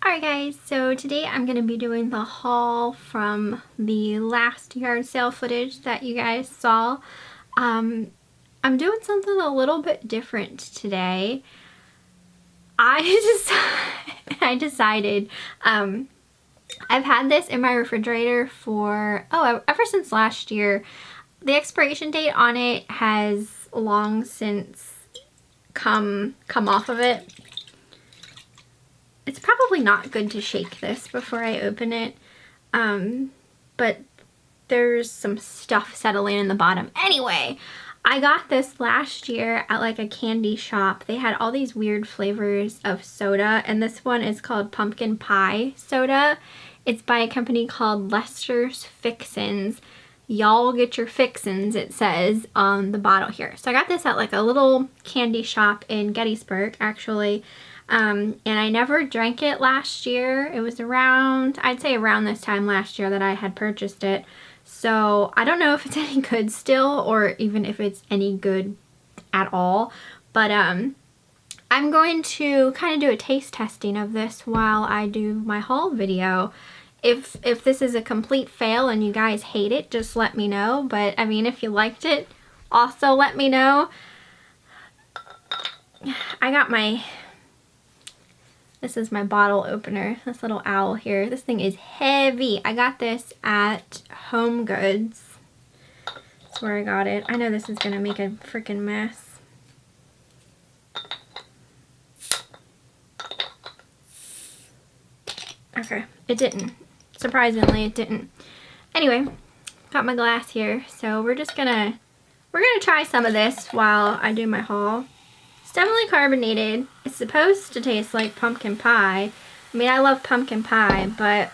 Alright guys, so today I'm going to be doing the haul from the last yard sale footage that you guys saw. I'm doing something a little bit different today. I decided, I've had this in my refrigerator for, ever since last year. The expiration date on it has long since come off of it. It's probably not good to shake this before I open it, but there's some stuff settling in the bottom. Anyway, I got this last year at like a candy shop. They had all these weird flavors of soda, and this one is called pumpkin pie soda. It's by a company called Lester's Fixins. Y'all get your fixins, it says on the bottle here. So I got this at like a little candy shop in Gettysburg, actually. And I never drank it last year. It was around, I'd say around this time last year that I had purchased it. So I don't know if it's any good still, or even if it's any good at all. But I'm going to kind of do a taste testing of this while I do my haul video. If this is a complete fail and you guys hate it, just let me know. But I mean, if you liked it, also let me know. I got my... This is my bottle opener, this little owl here. This thing is heavy. I got this at Home Goods. That's where I got it. I know this is gonna make a freaking mess. Okay, it didn't. Surprisingly, it didn't. Anyway, got my glass here. So we're gonna try some of this while I do my haul. It's definitely carbonated. It's supposed to taste like pumpkin pie. I mean, I love pumpkin pie, but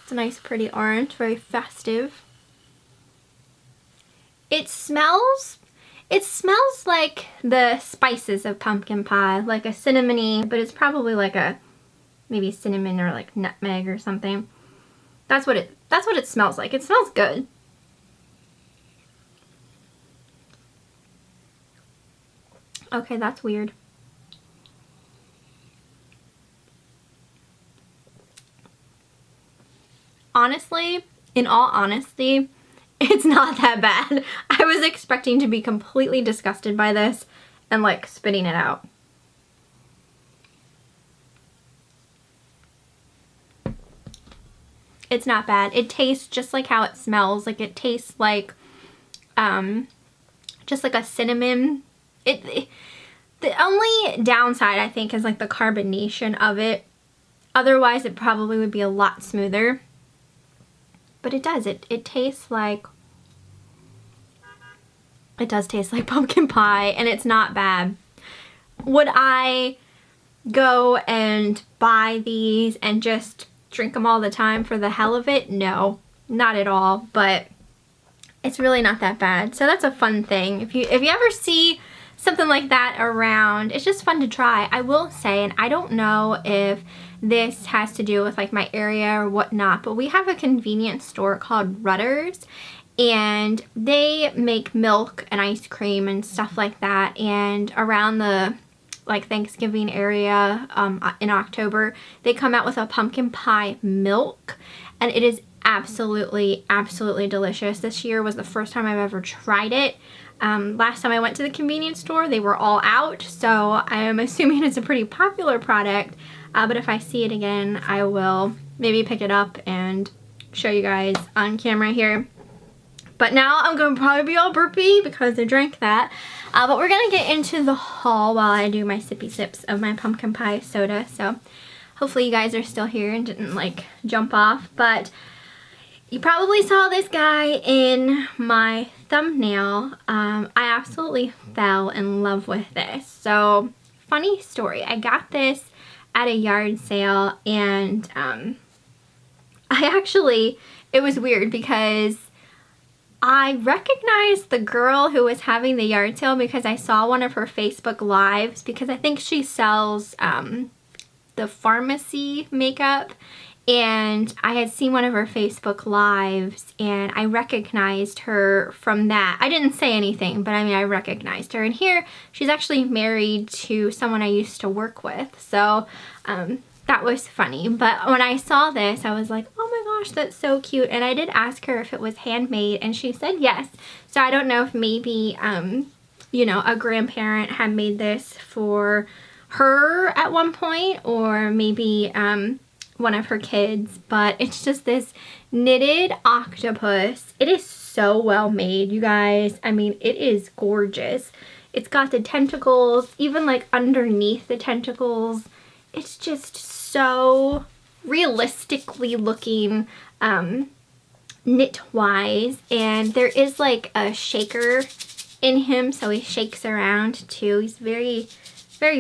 it's a nice pretty orange, very festive. It smells like the spices of pumpkin pie, like a cinnamony, but it's probably like a maybe cinnamon or like nutmeg or something. That's what it smells like. It smells good. Okay, that's weird. Honestly, in all honesty, it's not that bad. I was expecting to be completely disgusted by this and like spitting it out. It's not bad. It tastes just like how it smells. Like it tastes like just like a cinnamon. The only downside, I think, is like the carbonation of it. Otherwise, it probably would be a lot smoother. But it does. It tastes like... It does taste like pumpkin pie, and it's not bad. Would I go and buy these and just drink them all the time for the hell of it? No, not at all. But it's really not that bad. So that's a fun thing. If you ever see something like that around, it's just fun to try. I will say, and I don't know if this has to do with like my area or whatnot, but we have a convenience store called Rutter's, and they make milk and ice cream and stuff like that. And around the like Thanksgiving area in October, they come out with a pumpkin pie milk, and it is absolutely delicious. This year was the first time I've ever tried it. Last time I went to the convenience store, they were all out, so I am assuming it's a pretty popular product, but if I see it again, I will maybe pick it up and show you guys on camera here. But now I'm going to probably be all burpy because I drank that, but we're going to get into the haul while I do my sippy sips of my pumpkin pie soda, so hopefully you guys are still here and didn't like jump off. But you probably saw this guy in my thumbnail. I absolutely fell in love with this. So, funny story. I got this at a yard sale, and it was weird because I recognized the girl who was having the yard sale because I saw one of her Facebook Lives, because I think she sells the pharmacy makeup. and I had seen one of her Facebook lives and I recognized her from that. I didn't say anything, but I mean, I recognized her. And here, she's actually married to someone I used to work with. So that was funny. But when I saw this, I was like, oh my gosh, that's so cute. And I did ask her if it was handmade and she said yes. So I don't know if maybe, you know, a grandparent had made this for her at one point, or maybe one of her kids, but it's just this knitted octopus. It is so well made, you guys. I mean, it is gorgeous. It's got the tentacles, even like underneath the tentacles. It's just so realistically looking knit-wise, and there is like a shaker in him, so he shakes around too. He's very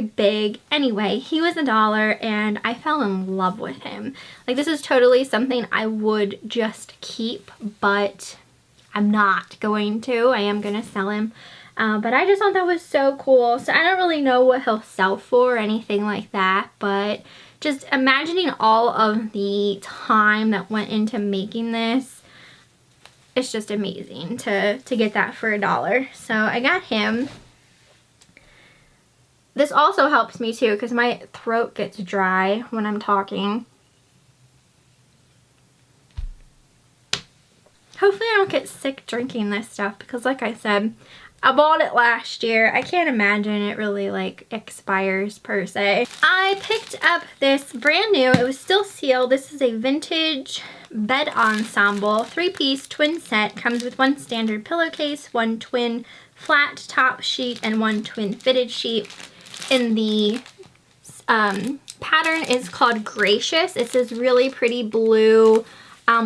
big. Anyway, he was $1 and I fell in love with him. Like, this is totally something I would just keep, but I'm not going to. I am going to sell him. But I just thought that was so cool. So I don't really know what he'll sell for or anything like that, but just imagining all of the time that went into making this, it's just amazing to get that for $1. So I got him. This also helps me too because my throat gets dry when I'm talking. Hopefully I don't get sick drinking this stuff because, like I said, I bought it last year. I can't imagine it really like expires per se. I picked up this brand new, it was still sealed. This is a vintage bed ensemble 3-piece twin set. Comes with one standard pillowcase, one twin flat top sheet, and one twin fitted sheet. In the pattern is called Gracious. It's this really pretty blue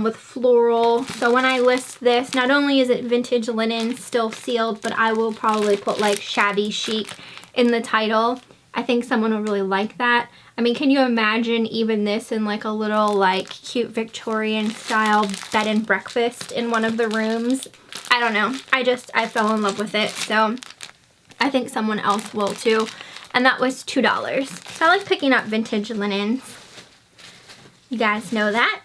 with floral. So when I list this, not only is it vintage linen, still sealed, but I will probably put like shabby chic in the title. I think someone will really like that. I mean, can you imagine even this in like a little like cute Victorian style bed and breakfast in one of the rooms? I don't know. I fell in love with it. So I think someone else will too. And that was $2. So I like picking up vintage linens. You guys know that.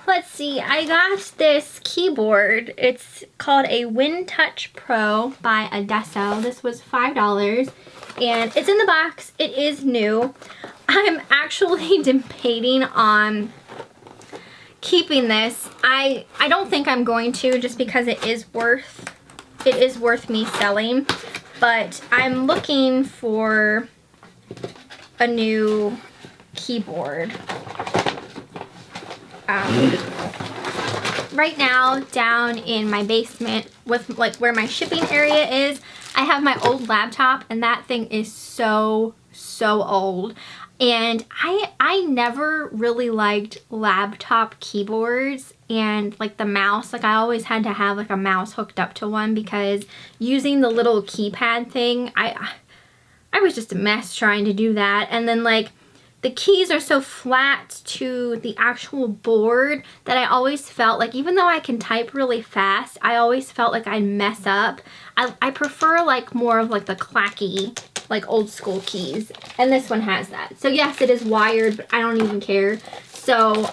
Let's see. I got this keyboard. It's called a WinTouch Pro by Adesso. This was $5. And it's in the box. It is new. I'm actually debating on keeping this. I don't think I'm going to, just because it is worth me selling. But I'm looking for a new keyboard. Right now, down in my basement with like where my shipping area is, I have my old laptop, and that thing is so old. And I never really liked laptop keyboards and like the mouse. Like, I always had to have like a mouse hooked up to one because using the little keypad thing, I was just a mess trying to do that. And then like the keys are so flat to the actual board that I always felt like, even though I can type really fast, I always felt like I'd mess up. I prefer like more of like the clacky, like old school keys, and this one has that. So yes, it is wired, but I don't even care. So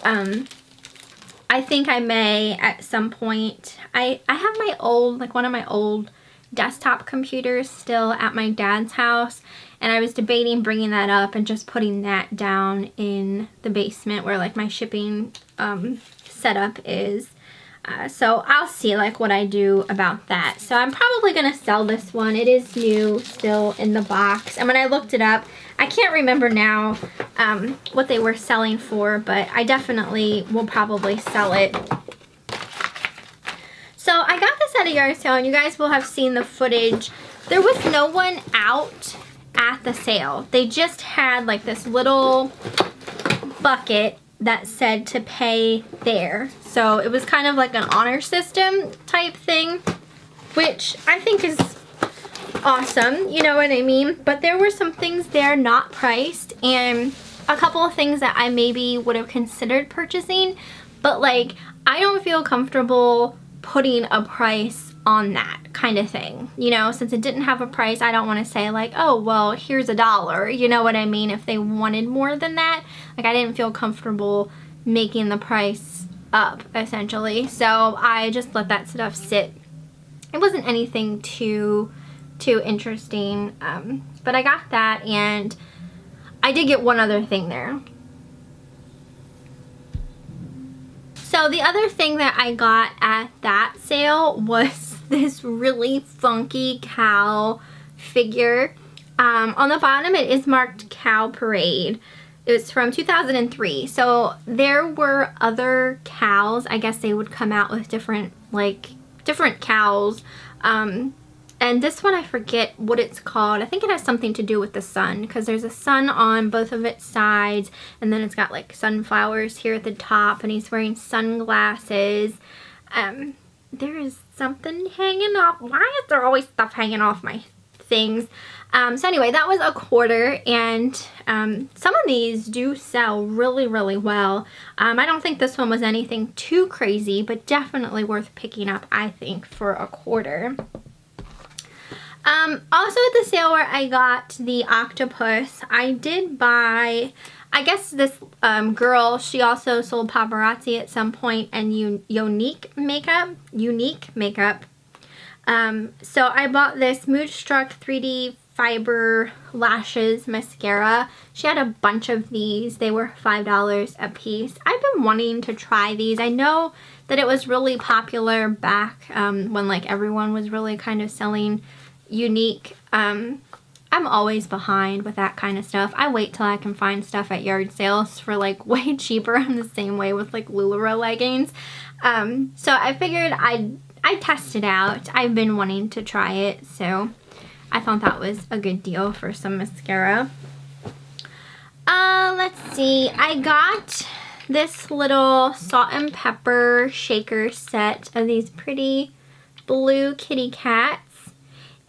I think I may at some point. I have my old, like one of my old desktop computers still at my dad's house, and I was debating bringing that up and just putting that down in the basement where like my shipping setup is. So I'll see like what I do about that. So I'm probably gonna sell this one. It is new, still in the box. And when I looked it up, I can't remember now what they were selling for, but I definitely will probably sell it. So I got this at a yard sale, and you guys will have seen the footage. There was no one out at the sale. They just had like this little bucket that said to pay there. So it was kind of like an honor system type thing, which I think is awesome, you know what I mean? But there were some things there not priced, and a couple of things that I maybe would have considered purchasing, but like I don't feel comfortable putting a price on that kind of thing, you know. Since it didn't have a price, I don't want to say like, oh well, here's $1, you know what I mean? If they wanted more than that, Like, I didn't feel comfortable making the price up, essentially. So I just let that stuff sit. It wasn't anything too interesting, but I got that, and I did get one other thing there. So the other thing that I got at that sale was this really funky cow figure. On the bottom it is marked Cow Parade. It was from 2003. So there were other cows. I guess they would come out with different cows. And this one, I forget what it's called. I think it has something to do with the sun, because there's a sun on both of its sides, and then it's got like sunflowers here at the top, and he's wearing sunglasses. There is something hanging off. Why is there always stuff hanging off my things? So anyway, that was $1.25, and some of these do sell really, really well. I don't think this one was anything too crazy, but definitely worth picking up, I think, for $0.25. Also at the sale where I got the Octopus, I did buy, I guess this girl, she also sold Paparazzi at some point, and Unique Makeup. So I bought this Moodstruck 3D Fiber Lashes Mascara. She had a bunch of these. They were $5 a piece. I've been wanting to try these. I know that it was really popular back when like everyone was really kind of selling Unique. I'm always behind with that kind of stuff. I wait till I can find stuff at yard sales for like way cheaper. I'm the same way with like LuLaRoe leggings. So I figured I'd test it out. I've been wanting to try it, so I thought that was a good deal for some mascara. Let's see. I got this little salt and pepper shaker set of these pretty blue kitty cats.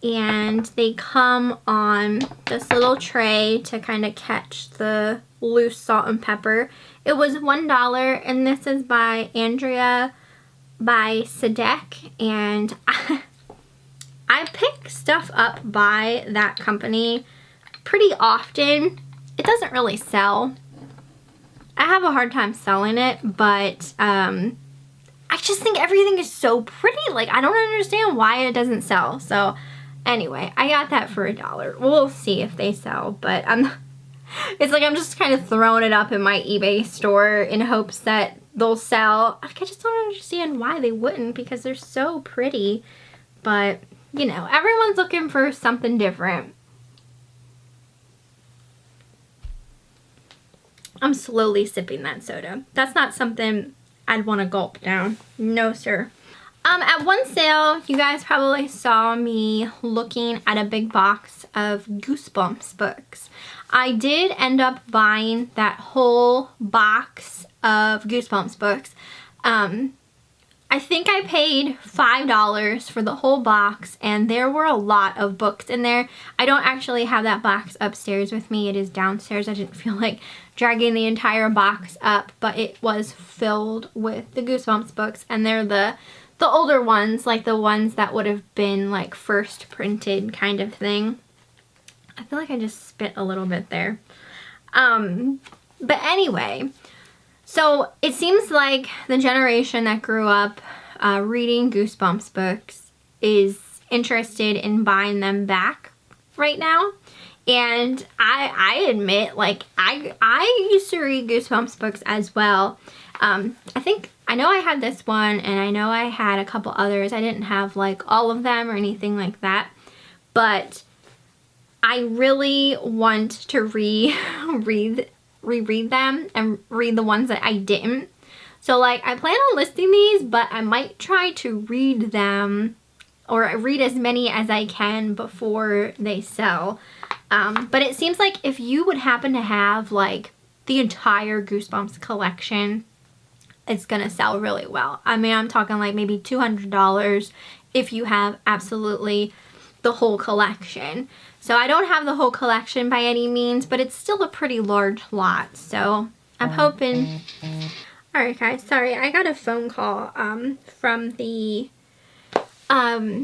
And they come on this little tray to kind of catch the loose salt and pepper. It was $1, and this is by Andrea by Sadek, and I pick stuff up by that company pretty often. It doesn't really sell. I have a hard time selling it, but I just think everything is so pretty. Like, I don't understand why it doesn't sell. So anyway, I got that for $1. We'll see if they sell, but it's like I'm just kind of throwing it up in my eBay store in hopes that they'll sell. I just don't understand why they wouldn't, because they're so pretty. But, you know, everyone's looking for something different. I'm slowly sipping that soda. That's not something I'd want to gulp down. No, sir. At one sale, you guys probably saw me looking at a big box of Goosebumps books. I did end up buying that whole box of Goosebumps books. I think I paid $5 for the whole box, and there were a lot of books in there. I don't actually have that box upstairs with me. It is downstairs. I didn't feel like dragging the entire box up, but it was filled with the Goosebumps books, and they're the older ones, like the ones that would have been like first printed kind of thing. I feel like I just spit a little bit there. But anyway, so it seems like the generation that grew up reading Goosebumps books is interested in buying them back right now. And I admit, like, I used to read Goosebumps books as well. I know I had this one, and I know I had a couple others. I didn't have like all of them or anything like that, but I really want to reread them and read the ones that I didn't. So like, I plan on listing these, but I might try to read them, or read as many as I can before they sell. But it seems like if you would happen to have like the entire Goosebumps collection, it's gonna sell really well. I mean, I'm talking like maybe $200 if you have absolutely the whole collection. So I don't have the whole collection by any means, but it's still a pretty large lot. So I'm hoping. Alright guys, sorry, I got a phone call from the auction,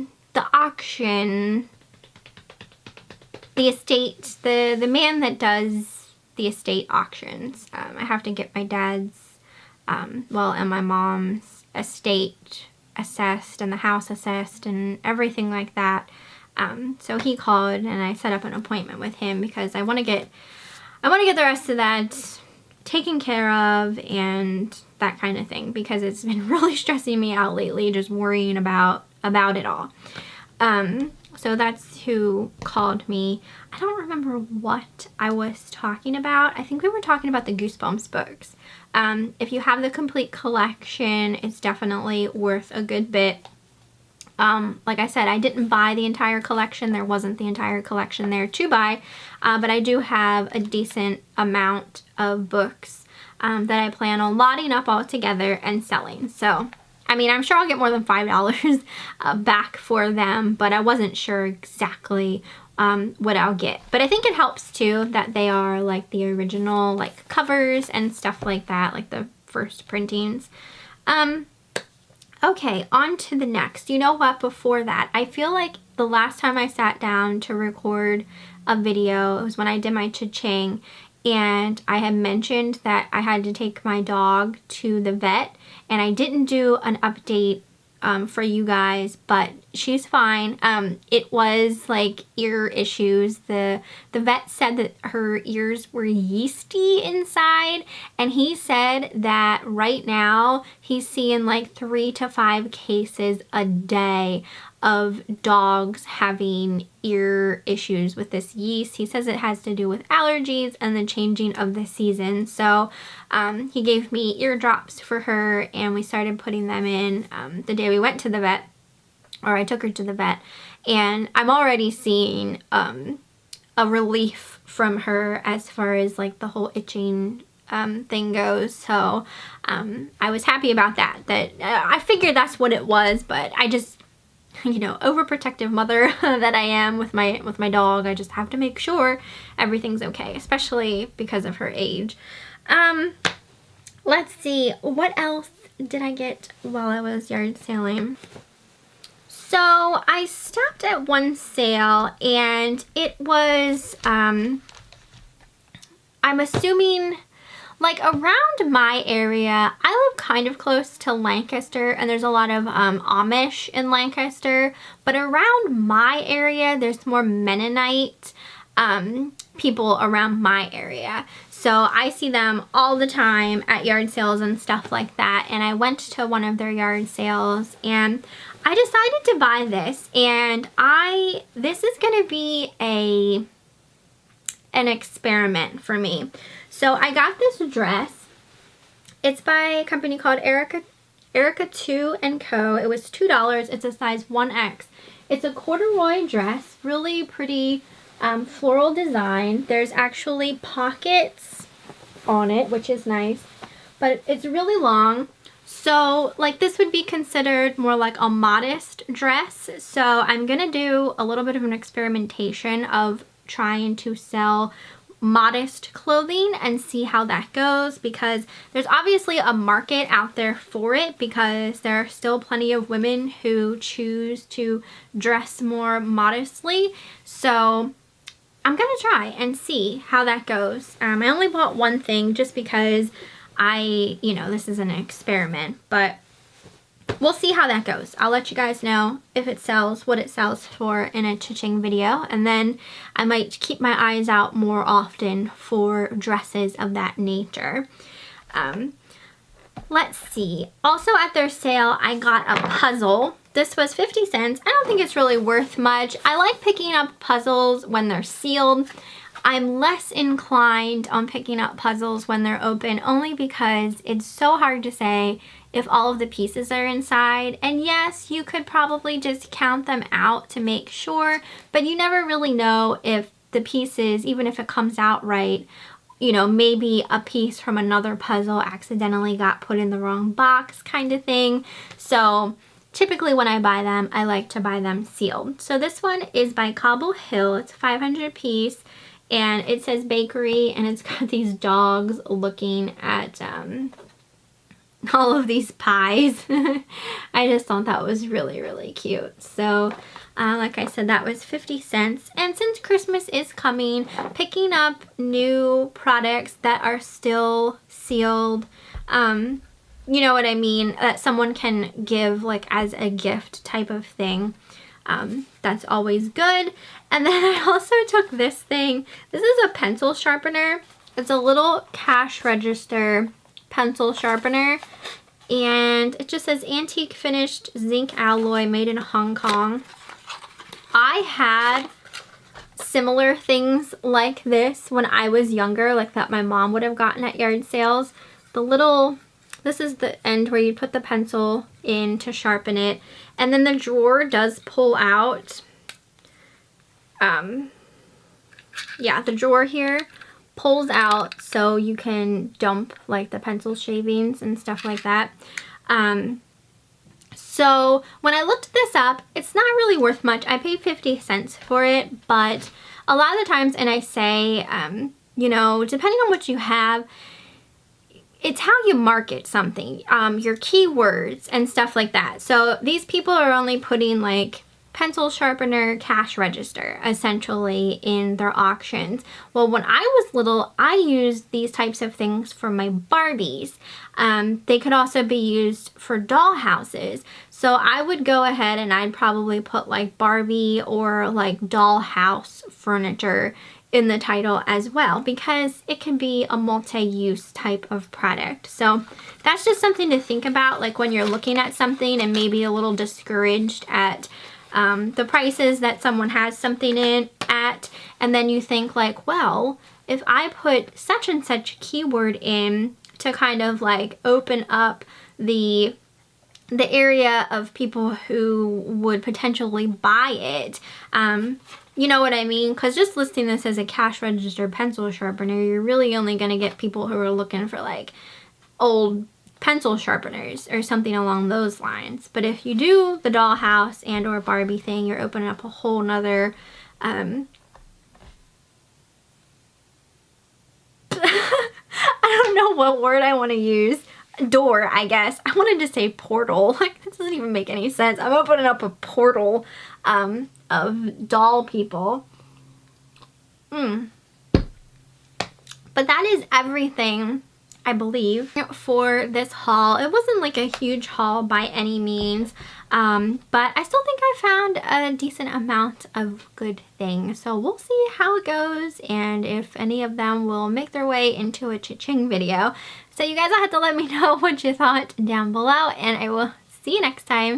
the estate, the man that does the estate auctions. I have to get my dad's, and my mom's estate assessed and the house assessed and everything like that. So he called and I set up an appointment with him because I want to get the rest of that taken care of and that kind of thing, because it's been really stressing me out lately, just worrying about it all. So that's who called me. I don't remember what I was talking about. I think we were talking about the Goosebumps books. If you have the complete collection, it's definitely worth a good bit. Like I said, I didn't buy the entire collection. There wasn't the entire collection there to buy, but I do have a decent amount of books that I plan on lotting up all together and selling. So, I mean, I'm sure I'll get more than $5 back for them, but I wasn't sure exactly what I'll get. But I think it helps too that they are like the original like covers and stuff like that, like the first printings. Okay, on to the next. You know what, before that, I feel like the last time I sat down to record a video, it was when I did my cha-ching, and I had mentioned that I had to take my dog to the vet, and I didn't do an update for you guys, but she's fine. It was like ear issues. The vet said that her ears were yeasty inside, and he said that right now he's seeing like 3 to 5 cases a day of dogs having ear issues with this yeast. He says it has to do with allergies and the changing of the season. So he gave me ear drops for her, and we started putting them in the day we went to the vet, or I took her to the vet, and I'm already seeing a relief from her as far as like the whole itching thing goes. So I was happy about that. I figured that's what it was, but I just, you know, overprotective mother that I am with my dog, I just have to make sure everything's okay, especially because of her age. Let's see, what else did I get while I was yard sailing? So I stopped at one sale, and it was, I'm assuming, like around my area. I live kind of close to Lancaster, and there's a lot of Amish in Lancaster, but around my area there's more Mennonite people around my area. So I see them all the time at yard sales and stuff like that, and I went to one of their yard sales and I decided to buy this, and this is gonna be an experiment for me. So I got this dress. It's by a company called Erica 2 & Co. It was $2. It's a size 1X. It's a corduroy dress, really pretty floral design. There's actually pockets on it, which is nice, but it's really long. So like this would be considered more like a modest dress. So I'm gonna do a little bit of an experimentation of trying to sell modest clothing and see how that goes, because there's obviously a market out there for it, because there are still plenty of women who choose to dress more modestly. So I'm gonna try and see how that goes. I only bought one thing just because this is an experiment, but we'll see how that goes. I'll let you guys know if it sells, what it sells for in a cha-ching video, and then I might keep my eyes out more often for dresses of that nature. Let's see. Also at their sale, I got a puzzle. This was 50 cents. I don't think it's really worth much. I like picking up puzzles when they're sealed. I'm less inclined on picking up puzzles when they're open, only because it's so hard to say if all of the pieces are inside. And yes, you could probably just count them out to make sure, but you never really know if the pieces, even if it comes out right, maybe a piece from another puzzle accidentally got put in the wrong box kind of thing. So typically when I buy them, I like to buy them sealed. So this one is by Cobble Hill. It's a 500 piece. And it says bakery, and it's got these dogs looking at all of these pies. I just thought that was really, really cute. So Like I said, that was 50 cents. And since Christmas is coming, picking up new products that are still sealed, you know what I mean, that someone can give like as a gift type of thing. That's always good. And then I also took this thing. This is a pencil sharpener. It's a little cash register pencil sharpener. And it just says antique finished zinc alloy made in Hong Kong. I had similar things like this when I was younger, like that my mom would have gotten at yard sales. This is the end where you put the pencil in to sharpen it. And then the drawer does pull out. Yeah, the drawer here pulls out so you can dump like the pencil shavings and stuff like that. So when I looked this up, it's not really worth much. I paid 50 cents for it, but a lot of the times, and I say, you know, depending on what you have, it's how you market something, your keywords and stuff like that. So these people are only putting like pencil sharpener, cash register, essentially, in their auctions. Well, when I was little, I used these types of things for my Barbies. They could also be used for doll houses. So I would go ahead and I'd probably put like Barbie or like doll house furniture in the title as well, because it can be a multi-use type of product. So that's just something to think about, like when you're looking at something and maybe a little discouraged at the prices that someone has something in at, and then you think like, well, if I put such and such keyword in to kind of like open up the area of people who would potentially buy it, you know what I mean? Because just listing this as a cash register pencil sharpener, you're really only going to get people who are looking for like old pencil sharpeners or something along those lines. But if you do the dollhouse and or Barbie thing, you're opening up a whole nother I don't know what word I want to use. Door, I guess. I wanted to say portal. Like, this doesn't even make any sense. I'm opening up a portal of doll people. But that is everything, I believe, for this haul. It wasn't like a huge haul by any means, but I still think I found a decent amount of good things. So we'll see how it goes and if any of them will make their way into a cha-ching video. So you guys will have to let me know what you thought down below, and I will see you next time.